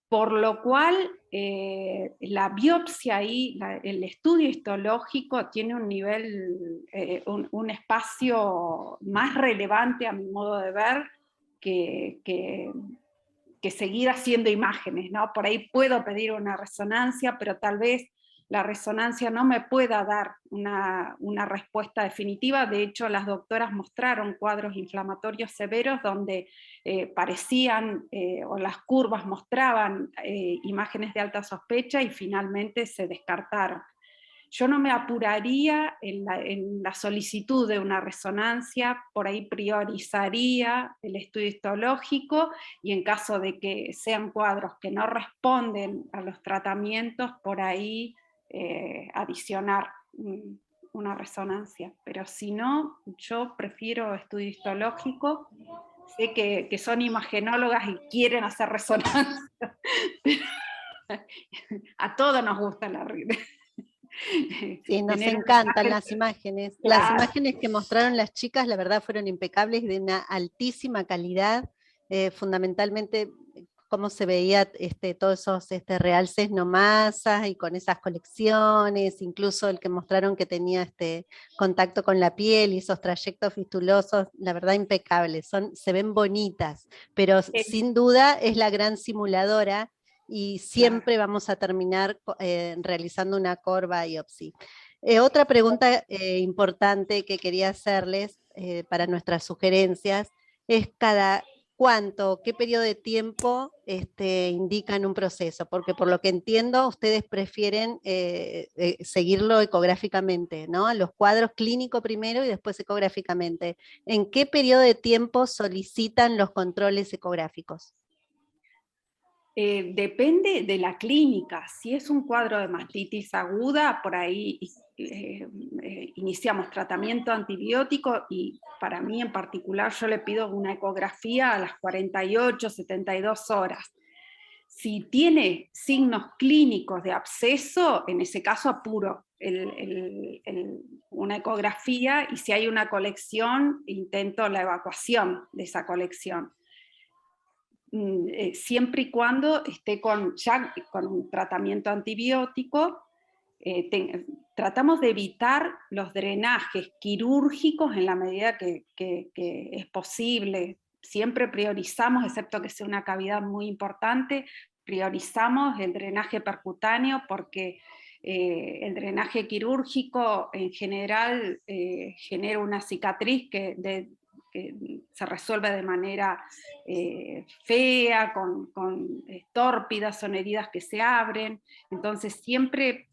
Por lo cual, la biopsia y el estudio histológico tiene un nivel, un espacio más relevante a mi modo de ver que seguir haciendo imágenes, ¿no? Por ahí puedo pedir una resonancia, pero tal vez la resonancia no me pueda dar una respuesta definitiva. De hecho, las doctoras mostraron cuadros inflamatorios severos donde parecían, o las curvas mostraban imágenes de alta sospecha y finalmente se descartaron. Yo no me apuraría en la solicitud de una resonancia, por ahí priorizaría el estudio histológico y en caso de que sean cuadros que no responden a los tratamientos, por ahí adicionar una resonancia. Pero si no, yo prefiero estudio histológico. Sé que son imagenólogas y quieren hacer resonancia. A todos nos gusta la red. Sí, nos encantan las imágenes. Claro. Las imágenes que mostraron las chicas, la verdad, fueron impecables, de una altísima calidad, fundamentalmente, cómo se veía todos esos realces no masas y con esas colecciones, incluso el que mostraron que tenía contacto con la piel y esos trayectos fistulosos, la verdad impecables, se ven bonitas, pero sin duda es la gran simuladora y siempre vamos a terminar realizando una corva biopsia. Otra pregunta importante que quería hacerles para nuestras sugerencias es cada cuánto, qué periodo de tiempo indican un proceso, porque por lo que entiendo ustedes prefieren seguirlo ecográficamente, ¿no? Los cuadros clínico primero y después ecográficamente. ¿En qué periodo de tiempo solicitan los controles ecográficos? Depende de la clínica. Si es un cuadro de mastitis aguda, por ahí iniciamos tratamiento antibiótico y para mí en particular yo le pido una ecografía a las 48, 72 horas. Si tiene signos clínicos de absceso, en ese caso apuro una ecografía y si hay una colección, intento la evacuación de esa colección. Siempre y cuando esté con un tratamiento antibiótico, tratamos de evitar los drenajes quirúrgicos en la medida que es posible. Siempre priorizamos, excepto que sea una cavidad muy importante, priorizamos el drenaje percutáneo porque el drenaje quirúrgico en general genera una cicatriz que se resuelve de manera fea, con tórpidas, son heridas que se abren, entonces siempre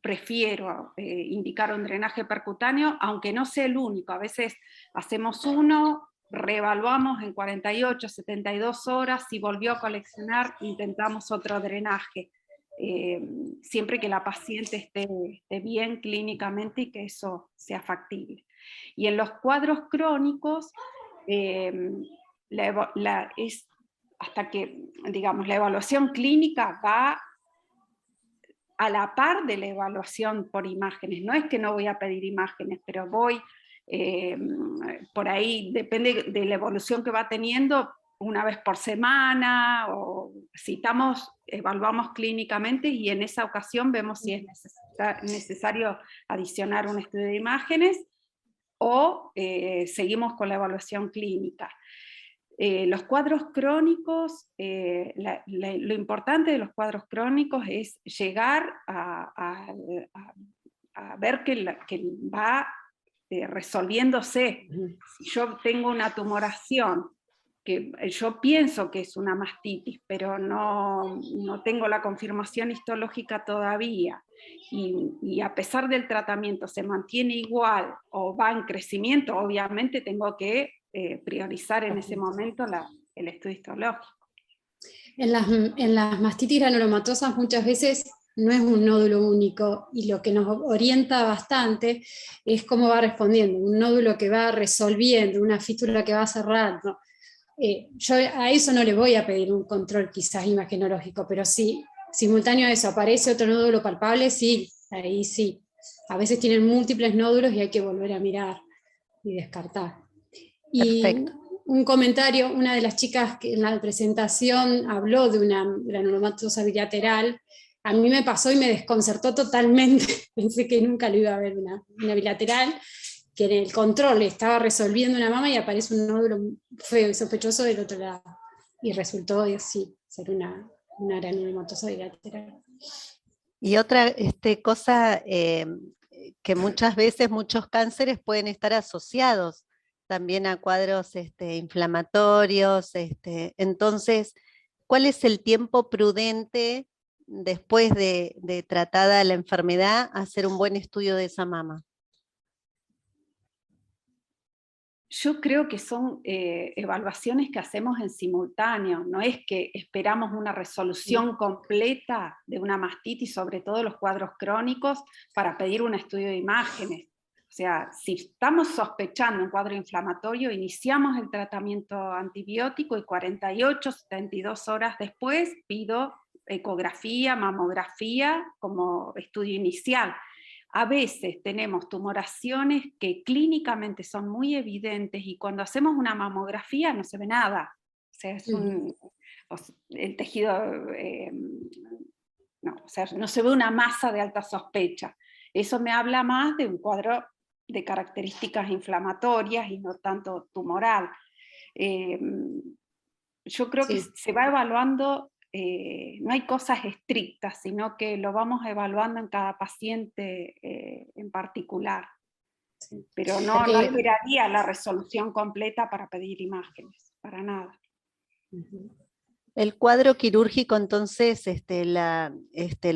prefiero indicar un drenaje percutáneo, aunque no sea el único. A veces hacemos uno, reevaluamos en 48, 72 horas, si volvió a coleccionar, intentamos otro drenaje. Siempre que la paciente esté bien clínicamente y que eso sea factible. Y en los cuadros crónicos, hasta que, digamos, la evaluación clínica va a la par de la evaluación por imágenes. No es que no voy a pedir imágenes, pero voy, por ahí, depende de la evolución que va teniendo, una vez por semana, o citamos, evaluamos clínicamente y en esa ocasión vemos si es necesario adicionar un estudio de imágenes o seguimos con la evaluación clínica. Los cuadros crónicos, lo importante de los cuadros crónicos es llegar a ver que va resolviéndose. Si yo tengo una tumoración, que yo pienso que es una mastitis, pero no tengo la confirmación histológica todavía, y a pesar del tratamiento se mantiene igual o va en crecimiento, obviamente tengo que priorizar en ese momento el estudio histológico. En las mastitis granulomatosas muchas veces no es un nódulo único y lo que nos orienta bastante es cómo va respondiendo, un nódulo que va resolviendo, una fístula que va cerrando. Yo a eso no le voy a pedir un control quizás imagenológico, pero sí, simultáneo a eso, aparece otro nódulo palpable, sí, ahí sí. A veces tienen múltiples nódulos y hay que volver a mirar y descartar. Y perfecto. Un comentario, una de las chicas que en la presentación habló de una granulomatosa bilateral, a mí me pasó y me desconcertó totalmente, pensé que nunca lo iba a ver una bilateral, que en el control estaba resolviendo una mama y aparece un nódulo feo y sospechoso del otro lado, y resultó sí, ser una granulomatosa bilateral. Y otra cosa que muchas veces muchos cánceres pueden estar asociados también a cuadros inflamatorios. Entonces, ¿cuál es el tiempo prudente después de tratada la enfermedad hacer un buen estudio de esa mama? Yo creo que son evaluaciones que hacemos en simultáneo, no es que esperamos una resolución completa de una mastitis, sobre todo los cuadros crónicos, para pedir un estudio de imágenes. O sea, si estamos sospechando un cuadro inflamatorio, iniciamos el tratamiento antibiótico y 48, 72 horas después pido ecografía, mamografía como estudio inicial. A veces tenemos tumoraciones que clínicamente son muy evidentes y cuando hacemos una mamografía no se ve nada. O sea, el tejido, no, o sea, no se ve una masa de alta sospecha. Eso me habla más de un cuadro de características inflamatorias y no tanto tumoral. Yo creo que se va evaluando, no hay cosas estrictas, sino que lo vamos evaluando en cada paciente en particular. Pero no esperaría la resolución completa para pedir imágenes, para nada. El cuadro quirúrgico, entonces, la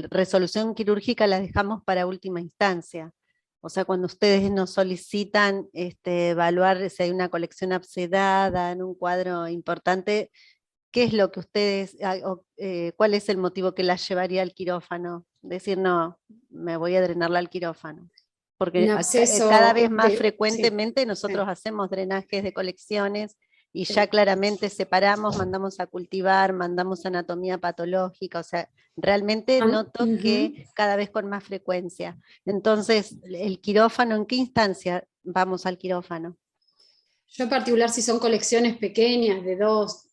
resolución quirúrgica la dejamos para última instancia. O sea, cuando ustedes nos solicitan evaluar si hay una colección abscedada en un cuadro importante, ¿qué es lo que ustedes, cuál es el motivo que la llevaría al quirófano? Decir, no, me voy a drenarla al quirófano. Porque cada vez más frecuentemente nosotros hacemos drenajes de colecciones y ya claramente separamos, mandamos a cultivar, mandamos anatomía patológica, o sea, realmente noto que cada vez con más frecuencia. Entonces, el quirófano, ¿en qué instancia vamos al quirófano? Yo en particular, si son colecciones pequeñas de 2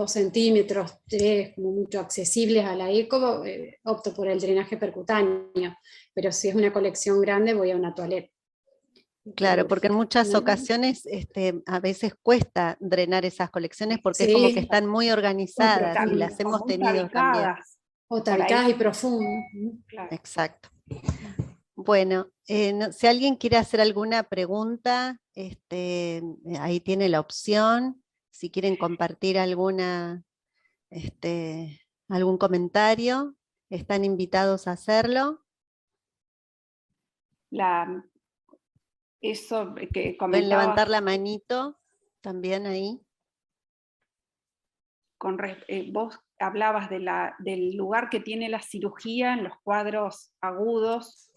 centímetros, 3, como mucho accesibles a la eco, opto por el drenaje percutáneo, pero si es una colección grande voy a una toaleta. Claro, porque en muchas ocasiones a veces cuesta drenar esas colecciones porque es como que están muy organizadas y las hemos tenido también. O tabicadas y profundas. Claro. Exacto. Bueno, si alguien quiere hacer alguna pregunta, ahí tiene la opción. Si quieren compartir alguna, algún comentario, están invitados a hacerlo. Eso que comentabas, pueden levantar la manito también ahí. Vos hablabas del lugar que tiene la cirugía en los cuadros agudos,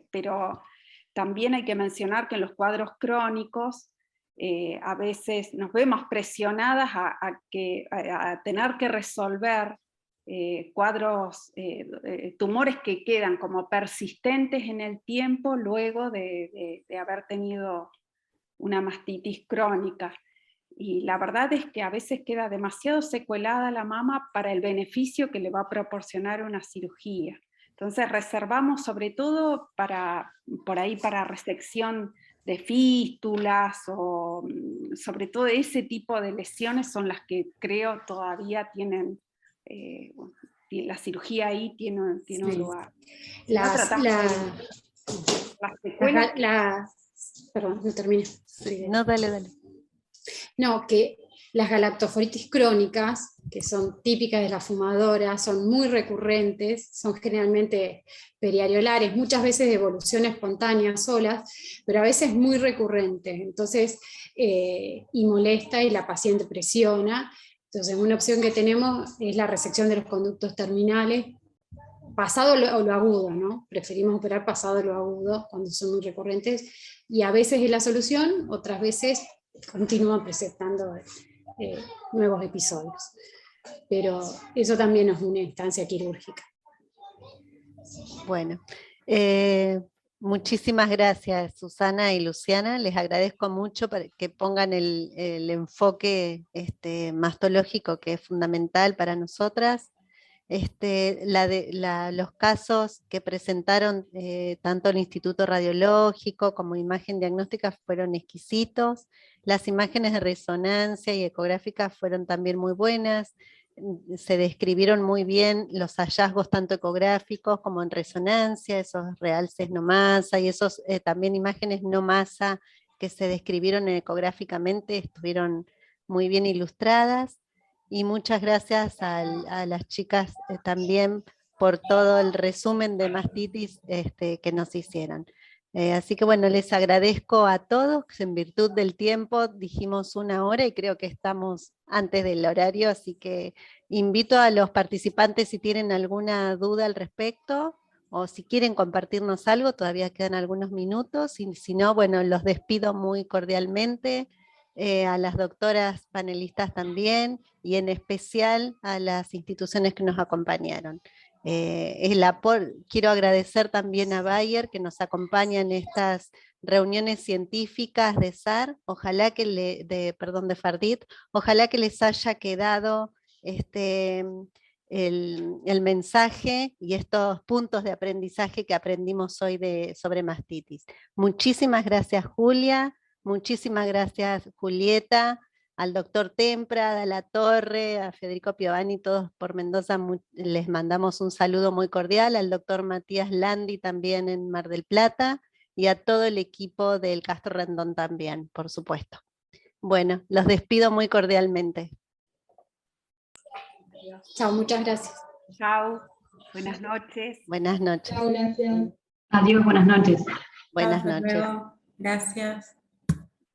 pero también hay que mencionar que en los cuadros crónicos a veces nos vemos presionadas a tener que resolver cuadros, tumores que quedan como persistentes en el tiempo luego de haber tenido una mastitis crónica. Y la verdad es que a veces queda demasiado secuelada la mama para el beneficio que le va a proporcionar una cirugía. Entonces reservamos sobre todo por ahí para resección de fístulas o sobre todo ese tipo de lesiones son las que creo todavía tienen, la cirugía ahí tiene un lugar. Perdón, no termine. No, dale. No, que las galactoforitis crónicas, que son típicas de las fumadoras, son muy recurrentes, son generalmente periareolares, muchas veces de evolución espontánea solas, pero a veces muy recurrentes, entonces, y molesta y la paciente presiona. Entonces una opción que tenemos es la resección de los conductos terminales, pasado lo agudo, ¿no? Preferimos operar pasado lo agudo cuando son muy recurrentes, y a veces es la solución, otras veces continúan presentando nuevos episodios. Pero eso también es una instancia quirúrgica. Bueno, muchísimas gracias Susana y Luciana, les agradezco mucho para que pongan el enfoque mastológico que es fundamental para nosotras. Los casos que presentaron tanto el Instituto Radiológico como imagen diagnóstica fueron exquisitos, las imágenes de resonancia y ecográficas fueron también muy buenas, se describieron muy bien los hallazgos tanto ecográficos como en resonancia, esos realces no masa y esos también imágenes no masa que se describieron ecográficamente estuvieron muy bien ilustradas. Y muchas gracias a las chicas también por todo el resumen de mastitis que nos hicieron. Así que bueno, les agradezco a todos, en virtud del tiempo dijimos 1 hora y creo que estamos antes del horario, así que invito a los participantes si tienen alguna duda al respecto o si quieren compartirnos algo, todavía quedan algunos minutos, y si no, bueno, los despido muy cordialmente. A las doctoras panelistas también, y en especial a las instituciones que nos acompañaron. Quiero agradecer también a Bayer que nos acompaña en estas reuniones científicas de SAR, de FARDIT, ojalá que les haya quedado el mensaje y estos puntos de aprendizaje que aprendimos hoy sobre mastitis. Muchísimas gracias, Julia, muchísimas gracias, Julieta, al doctor Tempra, a La Torre, a Federico Piovani, todos por Mendoza, les mandamos un saludo muy cordial, al doctor Matías Landi también en Mar del Plata, y a todo el equipo del Castro Rendón también, por supuesto. Bueno, los despido muy cordialmente. Chao, muchas gracias. Chao, buenas noches. Buenas noches. Chao, gracias. Adiós, buenas noches. Buenas Hasta noches. luego. Gracias.